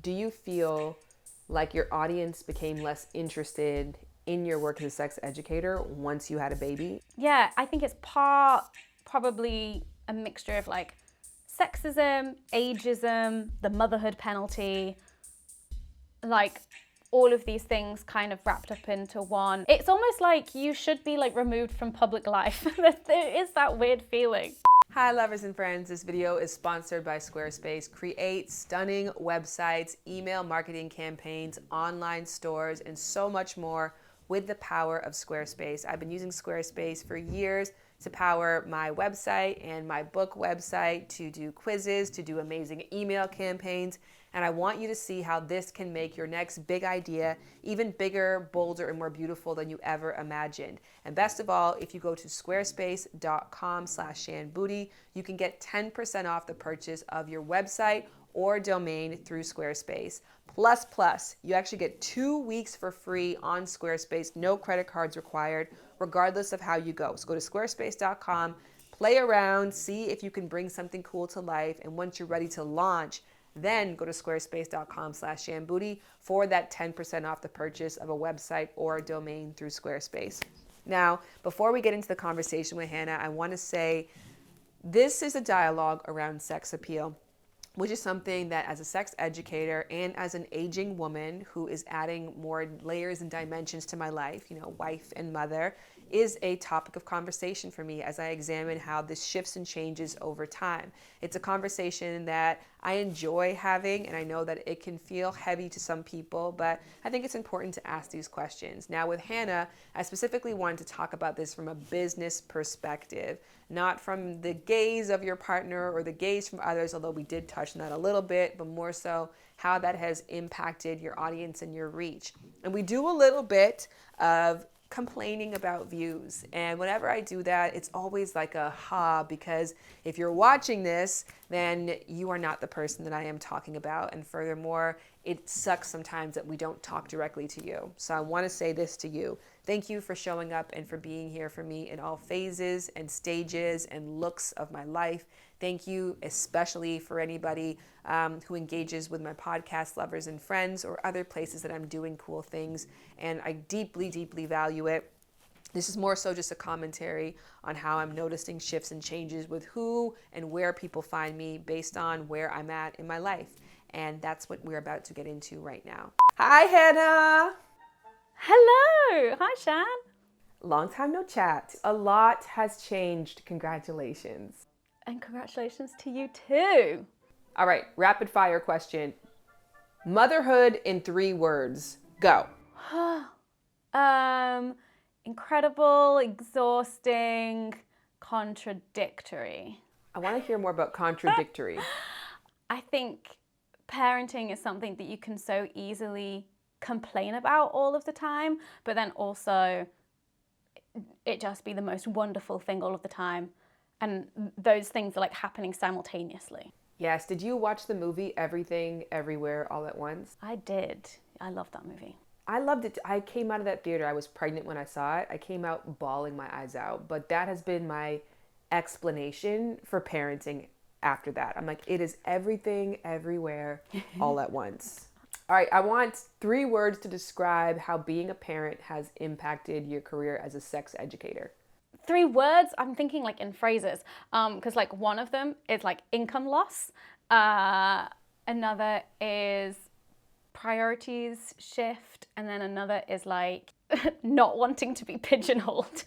Do you feel like your audience became less interested in your work as a sex educator once you had a baby? Yeah, I think it's probably a mixture of like sexism, ageism, the motherhood penalty, like all of these things kind of wrapped up into one. It's almost like you should be like removed from public life. There is that weird feeling. Hi lovers and friends, this video is sponsored by Squarespace. Create stunning websites, email marketing campaigns, online stores, and so much more with the power of Squarespace. I've been using Squarespace for years to power my website and my book website, to do quizzes, to do amazing email campaigns. And I want you to see how this can make your next big idea even bigger, bolder, and more beautiful than you ever imagined. And best of all, if you go to squarespace.com/shanbooty, you can get 10% off the purchase of your website or domain through Squarespace. Plus, you actually get 2 weeks for free on Squarespace, no credit cards required, regardless of how you go. So go to squarespace.com, play around, see if you can bring something cool to life, and once you're ready to launch, then go to squarespace.com/shanbooty for that 10% off the purchase of a website or a domain through Squarespace. Now, before we get into the conversation with Hannah, I want to say this is a dialogue around sex appeal, which is something that as a sex educator and as an aging woman who is adding more layers and dimensions to my life, wife and mother, is a topic of conversation for me as I examine how this shifts and changes over time. It's a conversation that I enjoy having, and I know that it can feel heavy to some people, but I think it's important to ask these questions. Now with Hannah, I specifically wanted to talk about this from a business perspective, not from the gaze of your partner or the gaze from others, although we did touch on that a little bit, but more so how that has impacted your audience and your reach. And we do a little bit of complaining about views, and whenever I do that, it's always like a because if you're watching this, then you are not the person that I am talking about, and furthermore, it sucks sometimes that we don't talk directly to you. So I want to say this to you: thank you for showing up and for being here for me in all phases and stages and looks of my life. Thank you especially for anybody who engages with my podcast lovers and friends or other places that I'm doing cool things. And I deeply, deeply value it. This is more so just a commentary on how I'm noticing shifts and changes with who and where people find me based on where I'm at in my life. And that's what we're about to get into right now. Hi, Hannah. Hello. Hi, Shan. Long time no chat. A lot has changed. Congratulations. And congratulations to you too. All right, rapid fire question. Motherhood in 3 words. Go. Incredible, exhausting, contradictory. I want to hear more about contradictory. I think parenting is something that you can so easily complain about all of the time, but then also it just be the most wonderful thing all of the time. And those things are like happening simultaneously. Yes. Did you watch the movie Everything, Everywhere, All at Once? I did. I love that movie. I loved it. I came out of that theater. I was pregnant when I saw it. I came out bawling my eyes out. But that has been my explanation for parenting after that. I'm like, it is everything, everywhere, all at once. All right. I want 3 words to describe how being a parent has impacted your career as a sex educator. 3 words, I'm thinking like in phrases, because like one of them is like income loss. Another is priorities shift. And then another is like not wanting to be pigeonholed.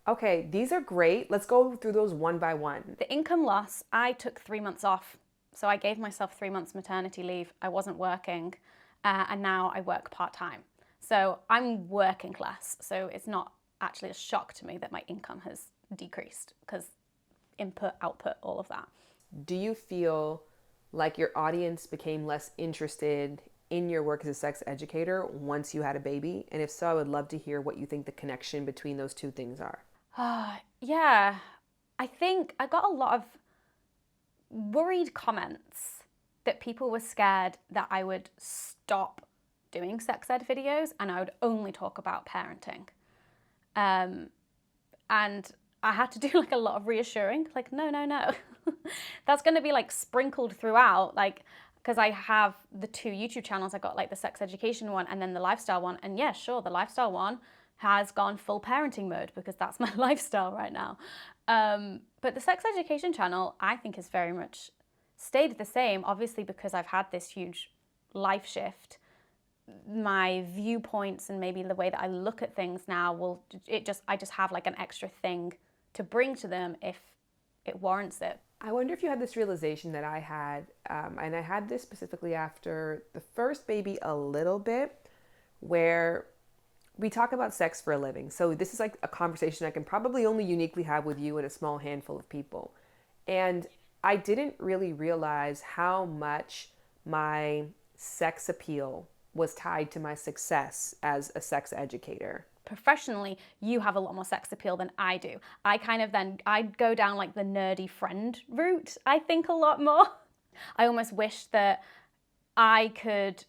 Okay, these are great. Let's go through those one by one. The income loss, I took 3 months off. So I gave myself 3 months maternity leave. I wasn't working, and now I work part-time. So I'm working class. So it's not actually a shock to me that my income has decreased because input, output, all of that. Do you feel like your audience became less interested in your work as a sex educator once you had a baby? And if so, I would love to hear what you think the connection between those 2 things are. Yeah, I think I got a lot of worried comments that people were scared that I would stop doing sex ed videos and I would only talk about parenting. And I had to do like a lot of reassuring, like, no. That's going to be like sprinkled throughout, like, because I have the 2 YouTube channels. I got like the sex education one and then the lifestyle one. And yeah, sure, the lifestyle one has gone full parenting mode because that's my lifestyle right now. But the sex education channel, I think, has very much stayed the same, obviously because I've had this huge life shift. My viewpoints and maybe the way that I look at things now I just have like an extra thing to bring to them if it warrants it. I wonder if you had this realization that I had, and I had this specifically after the first baby a little bit, where we talk about sex for a living. So this is like a conversation I can probably only uniquely have with you and a small handful of people. And I didn't really realize how much my sex appeal was tied to my success as a sex educator. Professionally, you have a lot more sex appeal than I do. I'd go down like the nerdy friend route, I think, a lot more. I almost wish that I could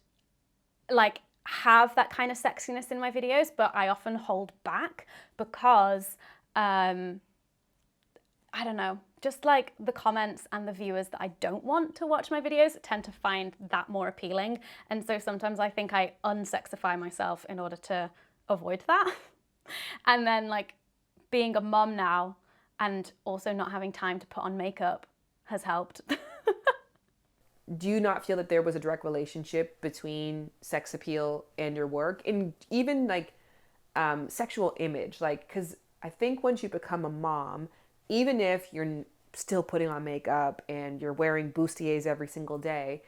like have that kind of sexiness in my videos, but I often hold back because, I don't know, just like the comments and the viewers that I don't want to watch my videos tend to find that more appealing. And so sometimes I think I unsexify myself in order to avoid that. And then like being a mom now and also not having time to put on makeup has helped. Do you not feel that there was a direct relationship between sex appeal and your work, and even like sexual image? Like, because I think once you become a mom, even if you're still putting on makeup and you're wearing bustiers every single day,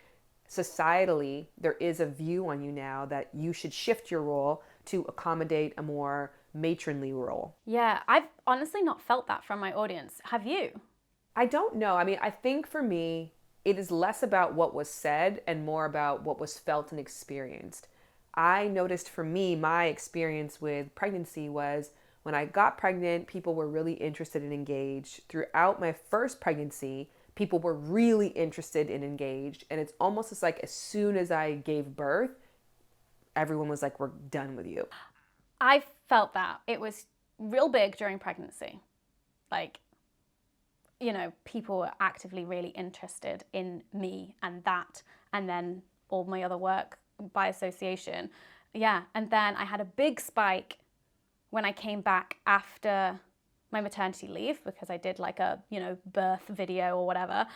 societally, there is a view on you now that you should shift your role to accommodate a more matronly role. Yeah, I've honestly not felt that from my audience. Have you? I don't know. I mean, I think for me, it is less about what was said and more about what was felt and experienced. I noticed for me, my experience with pregnancy was when I got pregnant, people were really interested and engaged. Throughout my first pregnancy, people were really interested and engaged. And it's almost as like as soon as I gave birth, everyone was like, we're done with you. I felt that. It was real big during pregnancy. Like, you know, people were actively really interested in me and that, and then all my other work by association. Yeah, and then I had a big spike when I came back after my maternity leave because I did like a, you know, birth video or whatever.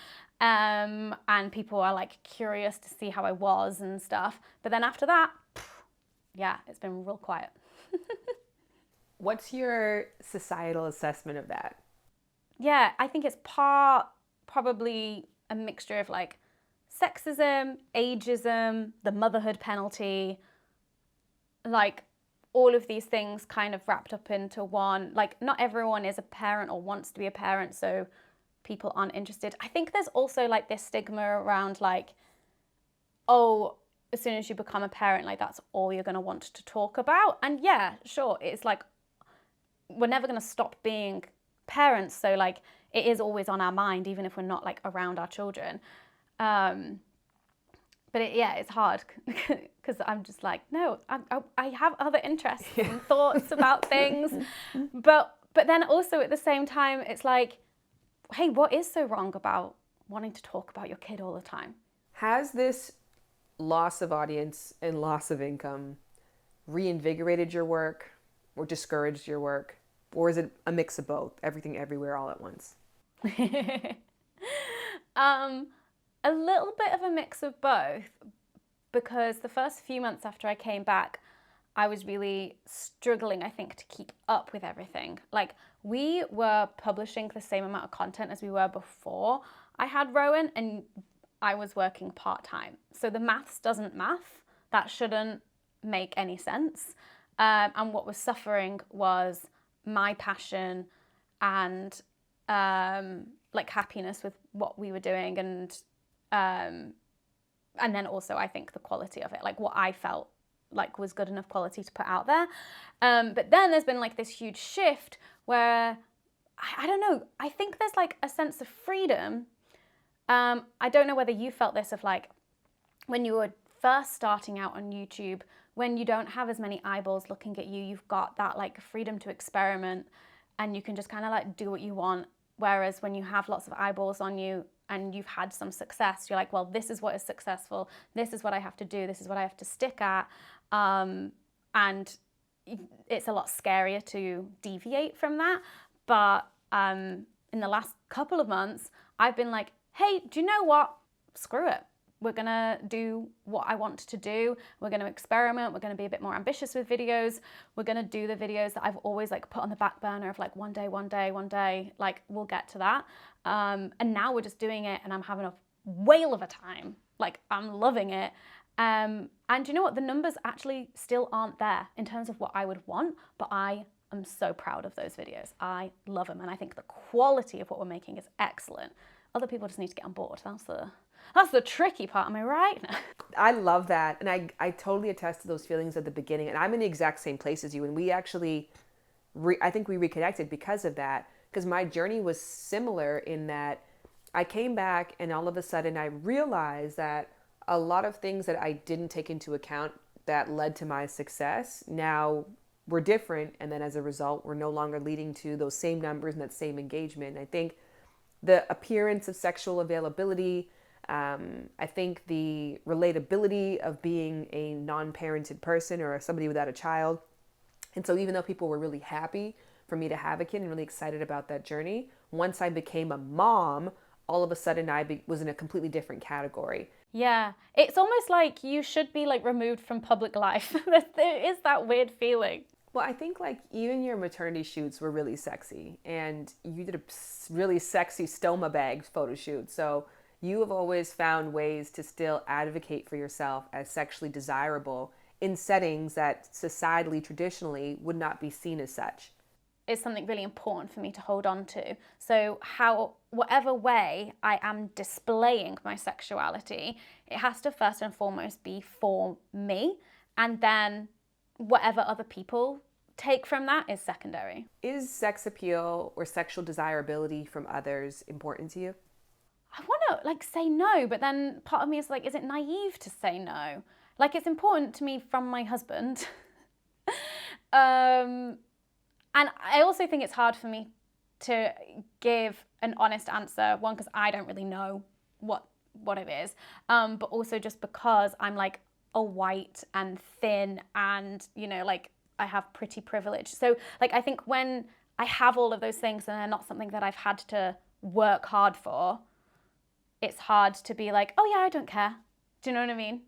And people are like curious to see how I was and stuff. But then after that, yeah, it's been real quiet. What's your societal assessment of that? Yeah, I think it's probably a mixture of like sexism, ageism, the motherhood penalty, like all of these things kind of wrapped up into one. Like not everyone is a parent or wants to be a parent, so people aren't interested. I think there's also like this stigma around like, oh, as soon as you become a parent, like that's all you're gonna want to talk about. And yeah, sure, it's like, we're never gonna stop being parents, so like it is always on our mind even if we're not like around our children, but it's hard because I'm just like, no, I have other interests and thoughts about things, but then also at the same time it's like, hey, what is so wrong about wanting to talk about your kid all the time? Has this loss of audience and loss of income reinvigorated your work or discouraged your work? Or is it a mix of both, everything everywhere all at once? A little bit of a mix of both, because the first few months after I came back, I was really struggling, I think, to keep up with everything. Like, we were publishing the same amount of content as we were before I had Rowan, and I was working part-time. So the maths doesn't math. That shouldn't make any sense. And what was suffering was my passion and like happiness with what we were doing, and then also I think the quality of it, like what I felt like was good enough quality to put out there. But then there's been like this huge shift where I don't know, I think there's like a sense of freedom. I don't know whether you felt this, of like when you were first starting out on YouTube, when you don't have as many eyeballs looking at you, you've got that like freedom to experiment and you can just kind of like do what you want. Whereas when you have lots of eyeballs on you, and you've had some success, you're like, well, this is what is successful. This is what I have to do. This is what I have to stick at. And it's a lot scarier to deviate from that. But in the last couple of months, I've been like, hey, do you know what? Screw it. We're gonna do what I want to do. We're gonna experiment. We're gonna be a bit more ambitious with videos. We're gonna do the videos that I've always like put on the back burner of like one day, like we'll get to that. And now we're just doing it and I'm having a whale of a time. Like I'm loving it. And you know what? The numbers actually still aren't there in terms of what I would want, but I am so proud of those videos. I love them. And I think the quality of what we're making is excellent. Other people just need to get on board. That's the tricky part, am I right? I love that. And I totally attest to those feelings at the beginning. And I'm in the exact same place as you. And we actually, I think we reconnected because of that. Because my journey was similar in that I came back and all of a sudden I realized that a lot of things that I didn't take into account that led to my success now were different. And then as a result, we're no longer leading to those same numbers and that same engagement. And I think the appearance of sexual availability, I think the relatability of being a non-parented person or somebody without a child. And so even though people were really happy for me to have a kid and really excited about that journey, once I became a mom, all of a sudden I was in a completely different category. Yeah, it's almost like you should be like removed from public life. There is that weird feeling. Well, I think like even your maternity shoots were really sexy and you did a really sexy stoma bag photo shoot. So you have always found ways to still advocate for yourself as sexually desirable in settings that societally, traditionally would not be seen as such. Is something really important for me to hold on to. So whatever way I am displaying my sexuality, it has to first and foremost be for me, and then whatever other people take from that is secondary. Is sex appeal or sexual desirability from others important to you? I want to like say no, but then part of me is like, is it naive to say no? Like it's important to me from my husband. And I also think it's hard for me to give an honest answer. One, because I don't really know what it is, but also just because I'm like a white and thin and, you know, like I have pretty privilege. So like I think when I have all of those things and they're not something that I've had to work hard for, it's hard to be like, oh yeah, I don't care. Do you know what I mean?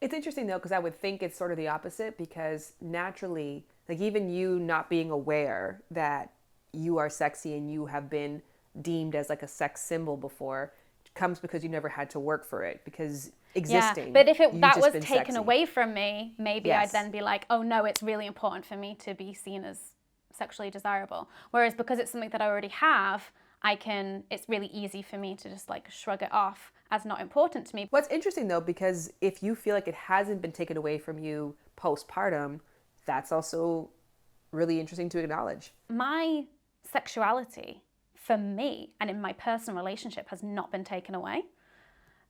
It's interesting though, because I would think it's sort of the opposite, because naturally, like even you not being aware that you are sexy and you have been deemed as like a sex symbol before comes because you never had to work for it, because existing. Yeah, but if that was taken sexy away from me, maybe Yes. I'd then be like, oh no, it's really important for me to be seen as sexually desirable. Whereas because it's something that I already have, it's really easy for me to just like shrug it off as not important to me. What's interesting though, because if you feel like it hasn't been taken away from you postpartum, that's also really interesting to acknowledge. My sexuality for me and in my personal relationship has not been taken away.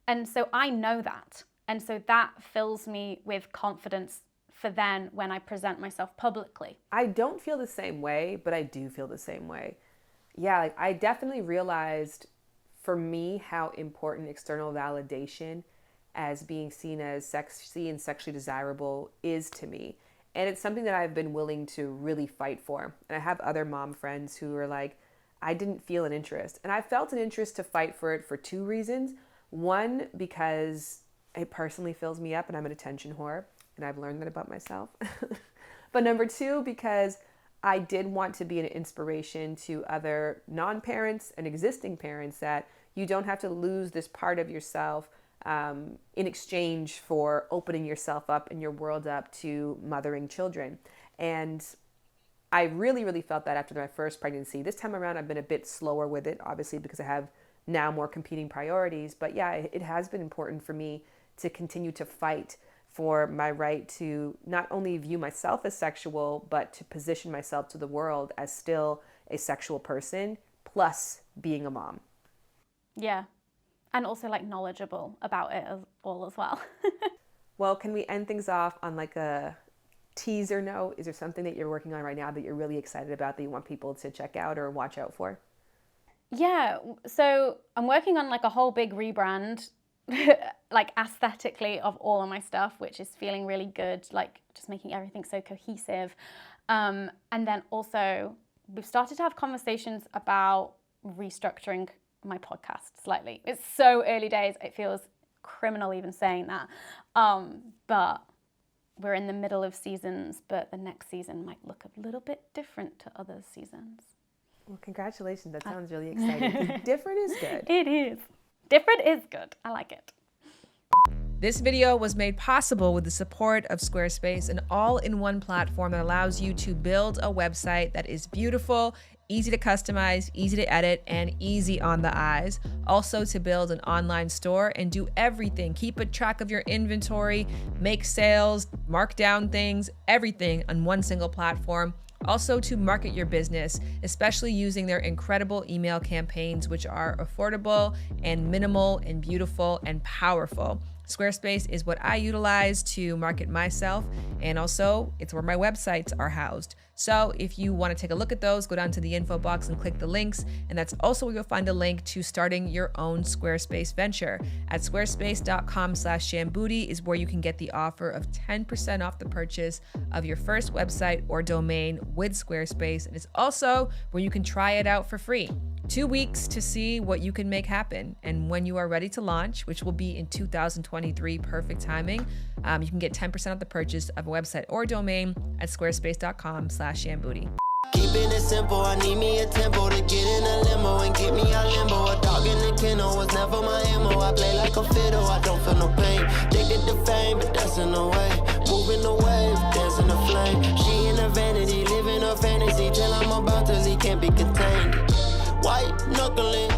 And so I know that. And so that fills me with confidence for then when I present myself publicly. I don't feel the same way, but I do feel the same way. Yeah, like I definitely realized for me how important external validation as being seen as sexy and sexually desirable is to me. And it's something that I've been willing to really fight for. And I have other mom friends who are like, I didn't feel an interest. And I felt an interest to fight for it for two reasons. One, because it personally fills me up and I'm an attention whore. And I've learned that about myself. But number two, because I did want to be an inspiration to other non-parents and existing parents that you don't have to lose this part of yourself in exchange for opening yourself up and your world up to mothering children. And I really, really felt that after my first pregnancy. This time around, I've been a bit slower with it, obviously, because I have now more competing priorities. But yeah, it has been important for me to continue to fight for my right to not only view myself as sexual, but to position myself to the world as still a sexual person, plus being a mom. Yeah. And also like knowledgeable about it all as well. Well, can we end things off on like a teaser note? Is there something that you're working on right now that you're really excited about that you want people to check out or watch out for? Yeah, so I'm working on like a whole big rebrand, like aesthetically of all of my stuff, which is feeling really good, like just making everything so cohesive. And then also we've started to have conversations about restructuring my podcast slightly. It's so early days, it feels criminal even saying that. But we're in the middle of seasons, but the next season might look a little bit different to other seasons. Well, congratulations. That sounds really exciting. Different is good. It is. Different is good. I like it. This video was made possible with the support of Squarespace, an all-in-one platform that allows you to build a website that is beautiful, easy to customize, easy to edit, and easy on the eyes. Also to build an online store and do everything. Keep a track of your inventory, make sales, mark down things, everything on one single platform. Also to market your business, especially using their incredible email campaigns, which are affordable and minimal and beautiful and powerful. Squarespace is what I utilize to market myself, and also it's where my websites are housed. So if you want to take a look at those, go down to the info box and click the links, and that's also where you'll find a link to starting your own Squarespace venture. At squarespace.com/shambooty is where you can get the offer of 10% off the purchase of your first website or domain with Squarespace, and it's also where you can try it out for free. 2 weeks to see what you can make happen. And when you are ready to launch, which will be in 2023, perfect timing, you can get 10% off the purchase of a website or domain at squarespace.com/shambooty. Keeping it simple, I need me a tempo to get in a limo and get me out limbo. A dog in the kennel was never my ammo. I play like a fiddle, I don't feel no pain. Addicted to fame, but that's in the way. Moving the wave, dancing the flame. She in her vanity, living her fantasy till I'm about to leave, can't be contained. White knuckling.